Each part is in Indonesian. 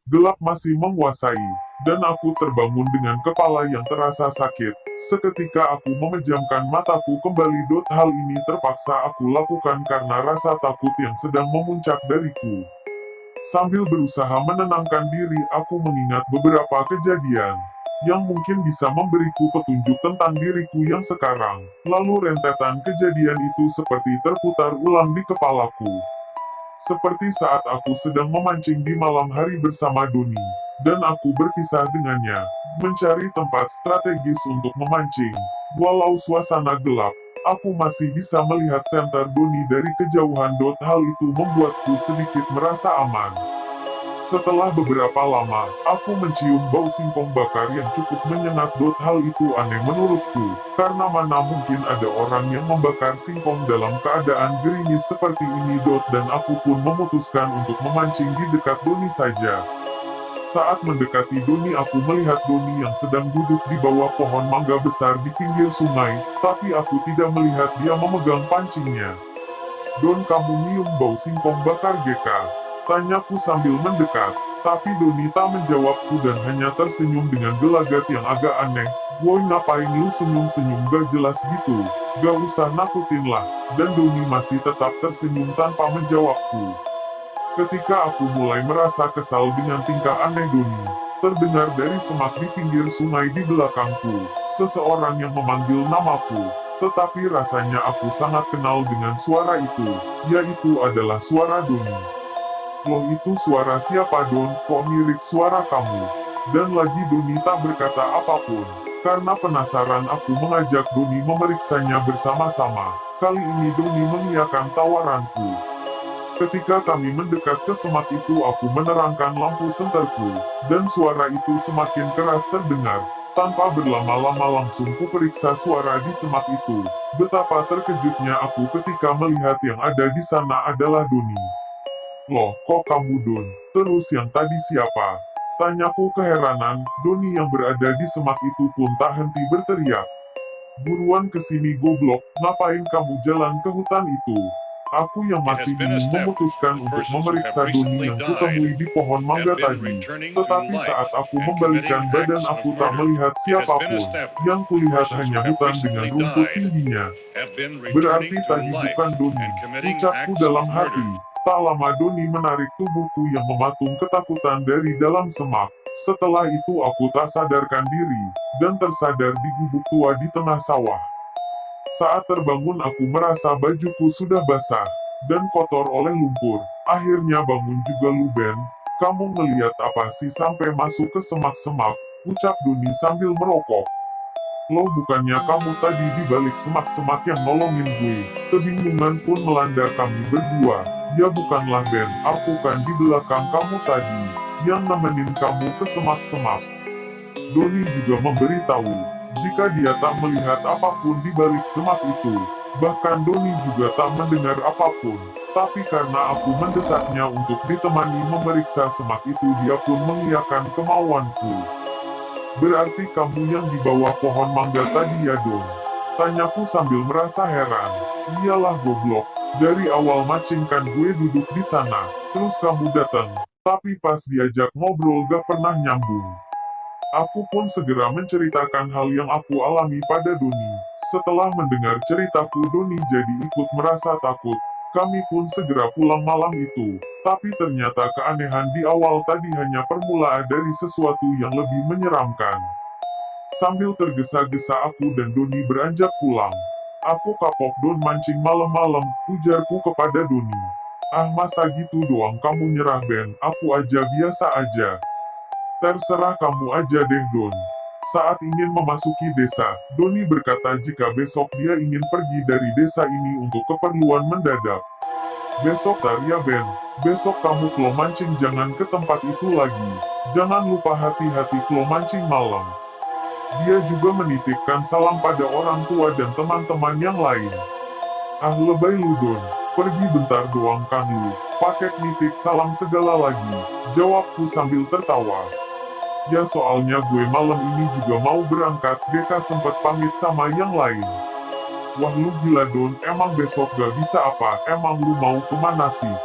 Gelap masih menguasai, dan aku terbangun dengan kepala yang terasa sakit. Seketika aku memejamkan mataku kembali. Hal ini terpaksa aku lakukan karena rasa takut yang sedang memuncak dariku. Sambil berusaha menenangkan diri, aku mengingat beberapa kejadian yang mungkin bisa memberiku petunjuk tentang diriku yang sekarang. Lalu rentetan kejadian itu seperti terputar ulang di kepalaku. Seperti saat aku sedang memancing di malam hari bersama Doni, dan aku berpisah dengannya, mencari tempat strategis untuk memancing. Walau suasana gelap, aku masih bisa melihat senter Doni dari kejauhan. Hal itu membuatku sedikit merasa aman. Setelah beberapa lama, aku mencium bau singkong bakar yang cukup menyengat. Hal itu aneh menurutku, karena mana mungkin ada orang yang membakar singkong dalam keadaan gerimis seperti ini. Dan aku pun memutuskan untuk memancing di dekat Doni saja. Saat mendekati Doni, aku melihat Doni yang sedang duduk di bawah pohon mangga besar di pinggir sungai, tapi aku tidak melihat dia memegang pancingnya. Don, kamu nyium bau singkong bakar GK? Tanyaku sambil mendekat, tapi Doni tak menjawabku dan hanya tersenyum dengan gelagat yang agak aneh. Woi, ngapain lu senyum-senyum gak jelas gitu? Gak usah nakutin lah. Dan Doni masih tetap tersenyum tanpa menjawabku. Ketika aku mulai merasa kesal dengan tingkah aneh Doni, terdengar dari semak di pinggir sungai di belakangku, seseorang yang memanggil namaku. Tetapi rasanya aku sangat kenal dengan suara itu, yaitu adalah suara Doni. Loh, itu suara siapa Don? Kok mirip suara kamu? Dan lagi Doni tak berkata apapun. Karena penasaran, aku mengajak Doni memeriksanya bersama-sama. Kali ini Doni mengiyakan tawaranku. Ketika kami mendekat ke semak itu, aku menerangkan lampu senterku, dan suara itu semakin keras terdengar. Tanpa berlama-lama langsung kuperiksa suara di semak itu. Betapa terkejutnya aku ketika melihat yang ada di sana adalah Doni. Loh, kok kamu Don? Terus yang tadi siapa? Tanyaku keheranan. Doni yang berada di semak itu pun tak henti berteriak. Buruan kesini goblok, ngapain kamu jalan ke hutan itu? Aku yang masih bingung memutuskan untuk memeriksa Doni yang kutemui di pohon mangga tadi. Tetapi saat aku membalikan badan, aku tak melihat siapapun. Yang kulihat hanya hutan dengan rumput tingginya. Berarti tadi bukan Doni, ucapku dalam hati. Tak lama Doni menarik tubuhku yang mematung ketakutan dari dalam semak. Setelah itu aku tak sadarkan diri, dan tersadar di gubuk tua di tengah sawah. Saat terbangun aku merasa bajuku sudah basah, dan kotor oleh lumpur. Akhirnya bangun juga lu Ben. Kamu ngeliat apa sih sampai masuk ke semak-semak? Ucap Doni sambil merokok. Lo, bukannya kamu tadi di balik semak-semak yang nolongin gue? Kebingungan pun melanda kami berdua. Ya bukanlah Ben, aku kan di belakang kamu tadi, yang nemenin kamu ke semak-semak. Doni juga memberitahu, jika dia tak melihat apapun di balik semak itu. Bahkan Doni juga tak mendengar apapun. Tapi karena aku mendesaknya untuk ditemani memeriksa semak itu, dia pun mengiyakan kemauanku. Berarti kamu yang di bawah pohon mangga tadi ya Don? Tanyaku sambil merasa heran. Iyalah goblok, dari awal mancing kan gue duduk di sana, terus kamu datang. Tapi pas diajak ngobrol gak pernah nyambung. Aku pun segera menceritakan hal yang aku alami pada Doni. Setelah mendengar ceritaku, Doni jadi ikut merasa takut. Kami pun segera pulang malam itu. Tapi ternyata keanehan di awal tadi hanya permulaan dari sesuatu yang lebih menyeramkan. Sambil tergesa-gesa aku dan Doni beranjak pulang. Aku kapok Don mancing malam-malam, ujarku kepada Doni. Ah, masa gitu doang kamu nyerah Ben? Aku aja biasa aja. Terserah kamu aja deh Don. Saat ingin memasuki desa, Doni berkata jika besok dia ingin pergi dari desa ini untuk keperluan mendadak. Besok tar ya Ben, besok kamu klo mancing jangan ke tempat itu lagi. Jangan lupa hati-hati klo mancing malam. Dia juga menitipkan salam pada orang tua dan teman-teman yang lain. Ah, lebay lu Don, pergi bentar doang kan lu, pakai nitip salam segala lagi, jawabku sambil tertawa. Ya soalnya gue malam ini juga mau berangkat. Deka sempat pamit sama yang lain. Wah lu gila Don, emang besok gak bisa apa? Emang lu mau kemana sih?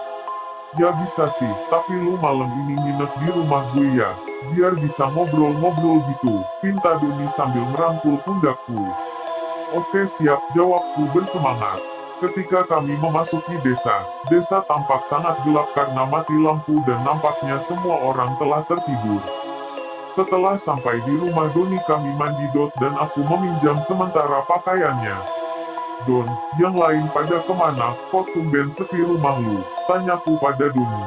Ya bisa sih, tapi lu malam ini nginep di rumah gue ya, biar bisa ngobrol-ngobrol gitu, pinta Doni sambil merangkul pundakku. Oke siap, jawabku bersemangat. Ketika kami memasuki desa, desa tampak sangat gelap karena mati lampu dan nampaknya semua orang telah tertidur. Setelah sampai di rumah Doni kami mandi dan aku meminjam sementara pakaiannya. Don, yang lain pada kemana, kok tumben sepi rumah lu? Tanyaku pada Doni.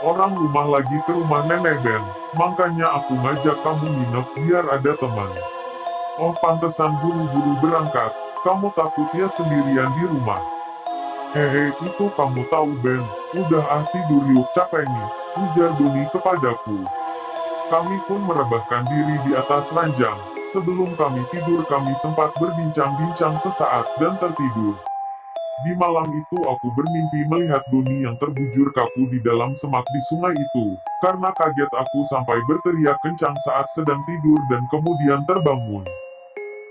Orang rumah lagi ke rumah nenek Ben, makanya aku ngajak kamu nginep biar ada teman. Oh pantesan buru-buru berangkat, kamu takutnya sendirian di rumah. Hehe, itu kamu tahu Ben, udah tidur yuk capek nih, ujar Doni kepadaku. Kami pun merebahkan diri di atas ranjang. Sebelum kami tidur kami sempat berbincang-bincang sesaat dan tertidur. Di malam itu aku bermimpi melihat Doni yang terbujur kaku di dalam semak di sungai itu. Karena kaget aku sampai berteriak kencang saat sedang tidur dan kemudian terbangun.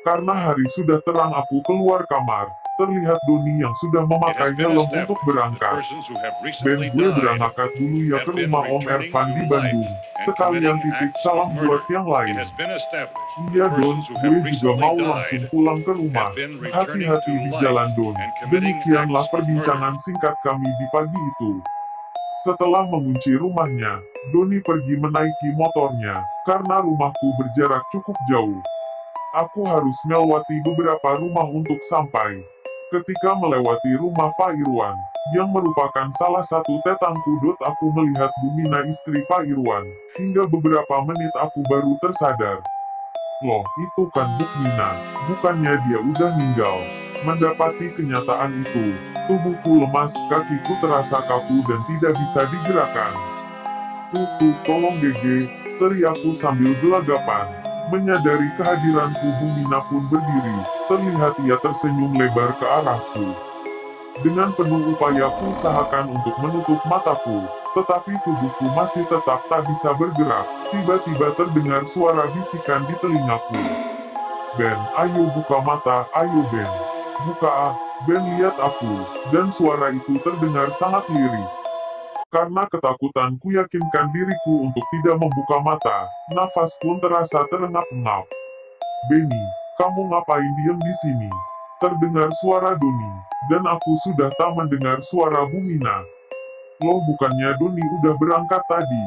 Karena hari sudah terang aku keluar kamar. Terlihat Doni yang sudah memakai helm untuk berangkat. Ben, gue berangkat dulu ya ke rumah Om Ervan di Bandung. Sekalian titip salam buat yang lain. Iya Don, gue juga mau langsung pulang ke rumah. Hati-hati di jalan Don. Demikianlah perbincangan singkat kami di pagi itu. Setelah mengunci rumahnya, Doni pergi menaiki motornya, karena rumahku berjarak cukup jauh. Aku harus melewati beberapa rumah untuk sampai. Ketika melewati rumah Pak Irwan, yang merupakan salah satu tetangku aku melihat Bumina istri Pak Irwan. Hingga beberapa menit aku baru tersadar. Loh, itu kan Bukmina, bukannya dia udah meninggal. Mendapati kenyataan itu, tubuhku lemas, kakiku terasa kaku dan tidak bisa digerakkan. Tolong Gege, teriakku sambil gelagapan. Menyadari kehadiranku Bumina pun berdiri, terlihat ia tersenyum lebar ke arahku. Dengan penuh upaya ku usahakan untuk menutup mataku, tetapi tubuhku masih tetap tak bisa bergerak. Tiba-tiba terdengar suara bisikan di telingaku. Ben, ayo buka mata, ayo Ben. Buka Ben lihat aku, dan suara itu terdengar sangat lirih. Karena ketakutan ku yakinkan diriku untuk tidak membuka mata, nafas pun terasa terengap-engap. Benny, kamu ngapain diem di sini? Terdengar suara Doni, dan aku sudah tak mendengar suara Bumina. Loh bukannya Doni udah berangkat tadi?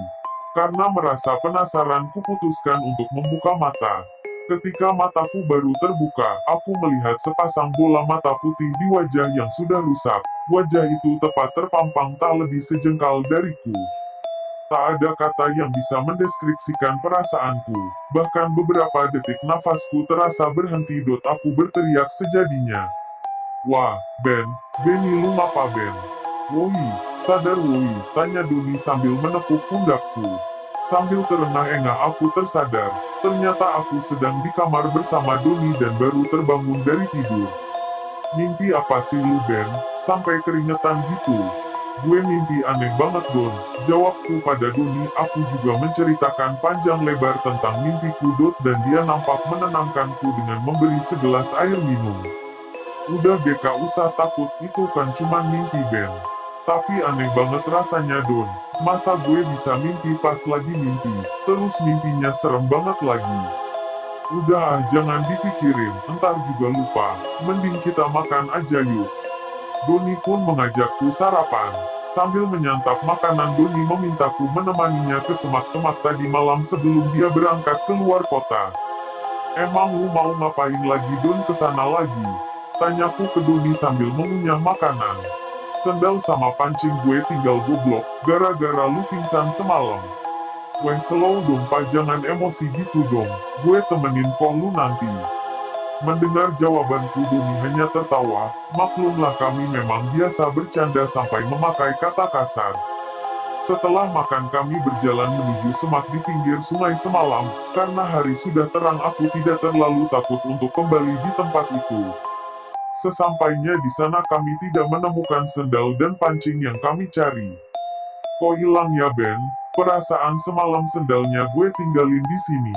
Karena merasa penasaran kuputuskan untuk membuka mata. Ketika mataku baru terbuka, aku melihat sepasang bola mata putih di wajah yang sudah rusak. Wajah itu tepat terpampang tak lebih sejengkal dariku. Tak ada kata yang bisa mendeskripsikan perasaanku. Bahkan beberapa detik nafasku terasa berhenti. Aku berteriak sejadinya. Wah, Ben, Benny lu ngapa Ben? Woi, sadar woi, tanya Doni sambil menepuk pundakku. Sambil terengah-engah aku tersadar, ternyata aku sedang di kamar bersama Doni dan baru terbangun dari tidur. Mimpi apa sih lu Ben? Sampai keringetan gitu. Gue mimpi aneh banget Don, jawabku pada Doni. Aku juga menceritakan panjang lebar tentang mimpiku dan dia nampak menenangkanku dengan memberi segelas air minum. Udah GK usah takut, itu kan cuma mimpi Ben. Tapi aneh banget rasanya Don, masa gue bisa mimpi pas lagi mimpi, terus mimpinya serem banget lagi. Udah jangan dipikirin, entar juga lupa, mending kita makan aja yuk. Doni pun mengajakku sarapan. Sambil menyantap makanan Doni memintaku menemaninya ke semak-semak tadi malam sebelum dia berangkat keluar kota. Emang lu mau ngapain lagi Don kesana lagi? Tanyaku ke Doni sambil mengunyah makanan. Sendal sama pancing gue tinggal goblok, gara-gara lu pingsan semalam. Weh slow dong pak, jangan emosi gitu dong, gue temenin kok lu nanti. Mendengar jawabanku Doni hanya tertawa, maklumlah kami memang biasa bercanda sampai memakai kata kasar. Setelah makan kami berjalan menuju semak di pinggir sungai semalam, karena hari sudah terang aku tidak terlalu takut untuk kembali di tempat itu. Sesampainya di sana kami tidak menemukan sendal dan pancing yang kami cari. Kok hilang ya Ben? Perasaan semalam sendalnya gue tinggalin di sini.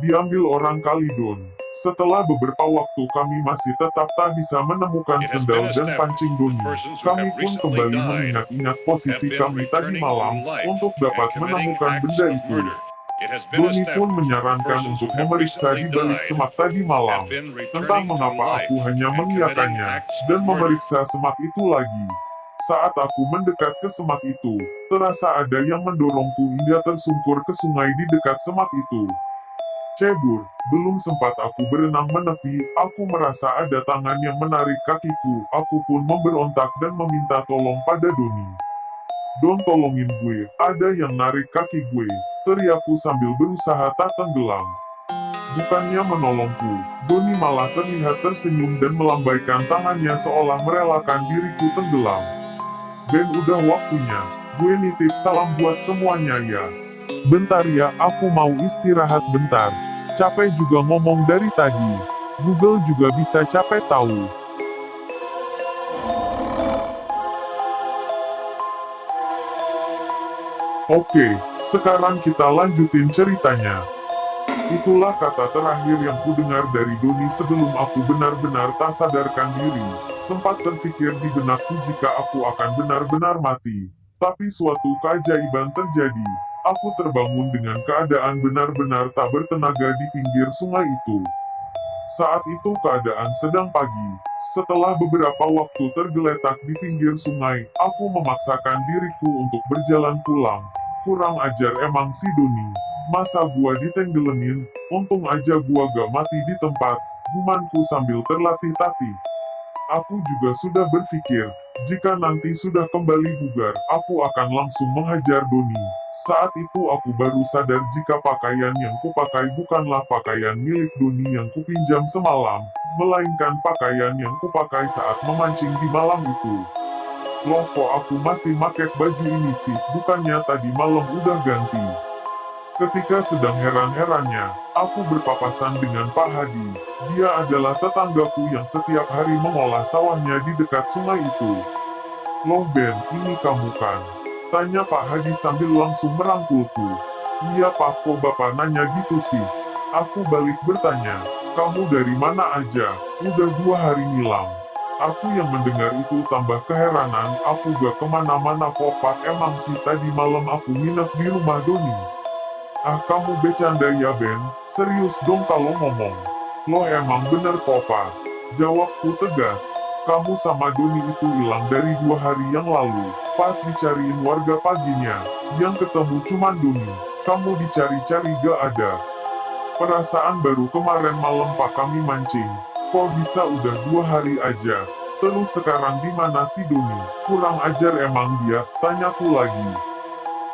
Diambil orang kali Don. Setelah beberapa waktu kami masih tetap tak bisa menemukan sendal dan pancing Doni. Kami pun kembali mengingat-ingat posisi kami tadi malam, untuk dapat menemukan benda itu. Doni pun menyarankan untuk memeriksa di balik semak tadi malam. Entah mengapa aku hanya mengiyakannya, dan memeriksa semak itu lagi. Saat aku mendekat ke semak itu, terasa ada yang mendorongku hingga tersungkur ke sungai di dekat semak itu. Cebur, belum sempat aku berenang menepi, aku merasa ada tangan yang menarik kakiku. Aku pun memberontak dan meminta tolong pada Doni. "Don, tolongin gue, ada yang narik kaki gue," teriakku sambil berusaha tak tenggelam. Bukannya menolongku, Doni malah terlihat tersenyum dan melambaikan tangannya seolah merelakan diriku tenggelam. "Ben, udah waktunya. Gue nitip salam buat semuanya ya. Bentar ya, aku mau istirahat bentar. Capek juga ngomong dari tadi. Google juga bisa capek tahu." Oke, sekarang kita lanjutin ceritanya. Itulah kata terakhir yang kudengar dari Doni sebelum aku benar-benar tak sadarkan diri. Sempat terpikir di benakku jika aku akan benar-benar mati. Tapi suatu keajaiban terjadi. Aku terbangun dengan keadaan benar-benar tak bertenaga di pinggir sungai itu. Saat itu keadaan sedang pagi. Setelah beberapa waktu tergeletak di pinggir sungai, aku memaksakan diriku untuk berjalan pulang. Kurang ajar emang si Doni. Masa gua ditenggelamin, untung aja gua gak mati di tempat, gumanku sambil terlatih-tatih. Aku juga sudah berpikir, jika nanti sudah kembali bugar, aku akan langsung menghajar Doni. Saat itu aku baru sadar jika pakaian yang kupakai bukanlah pakaian milik Doni yang kupinjam semalam, melainkan pakaian yang kupakai saat memancing di malam itu. Loh, kok aku masih pakai baju ini sih, bukannya tadi malam udah ganti. Ketika sedang heran-herannya, aku berpapasan dengan Pak Hadi. Dia adalah tetanggaku yang setiap hari mengolah sawahnya di dekat sungai itu. "Loh Ben, ini kamu kan?" tanya Pak Hadi sambil langsung merangkulku. "Iya Pak, kok Bapak nanya gitu sih?" Aku balik bertanya, "Kamu dari mana aja? Udah 2 hari ngilang." Aku yang mendengar itu tambah keheranan, aku gak kemana-mana kok Pak, emang sih tadi malam aku nginep di rumah Doni. "Ah, kamu bercanda ya Ben, serius dong kalau ngomong." "Lo emang bener kok Pak," jawabku tegas. "Kamu sama Doni itu hilang dari 2 hari yang lalu. Pas dicariin warga paginya, yang ketemu cuman Doni. Kamu dicari-cari gak ada. Perasaan baru kemarin malam Pak kami mancing. Kok bisa udah 2 hari aja? Terus sekarang di mana si Doni? Kurang ajar emang dia," tanyaku lagi.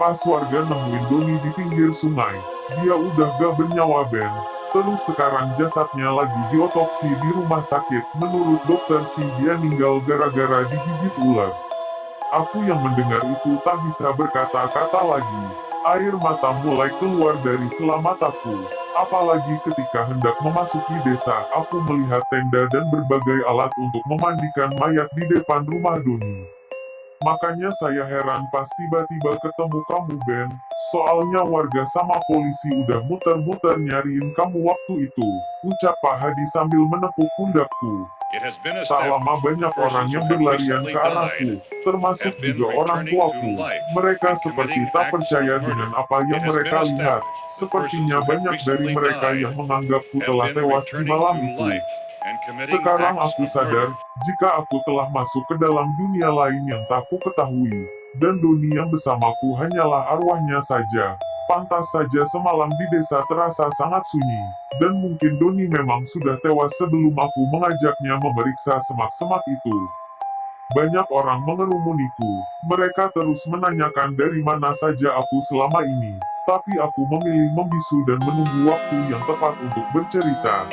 Pas warga nemuin Doni di pinggir sungai, dia udah gak bernyawa Ben. Terus sekarang jasadnya lagi diotopsi di rumah sakit. Menurut dokter sih dia meninggal gara-gara digigit ular. Aku yang mendengar itu tak bisa berkata-kata lagi. Air mata mulai keluar dari sela mataku. Apalagi ketika hendak memasuki desa, aku melihat tenda dan berbagai alat untuk memandikan mayat di depan rumah Doni. Makanya saya heran pas tiba-tiba ketemu kamu Ben, soalnya warga sama polisi udah muter-muter nyariin kamu waktu itu, ucap Pak Hadi sambil menepuk pundakku. Tak lama banyak orang yang berlarian ke arahku, termasuk juga orang tuaku. Mereka seperti tak percaya dengan apa yang mereka lihat. Sepertinya banyak dari mereka yang menganggapku telah tewas di malam itu. Sekarang aku sadar, jika aku telah masuk ke dalam dunia lain yang tak ku ketahui, dan Doni yang bersamaku hanyalah arwahnya saja. Pantas saja semalam di desa terasa sangat sunyi, dan mungkin Doni memang sudah tewas sebelum aku mengajaknya memeriksa semak-semak itu. Banyak orang mengerumuniku. Mereka terus menanyakan dari mana saja aku selama ini. Tapi aku memilih membisu dan menunggu waktu yang tepat untuk bercerita.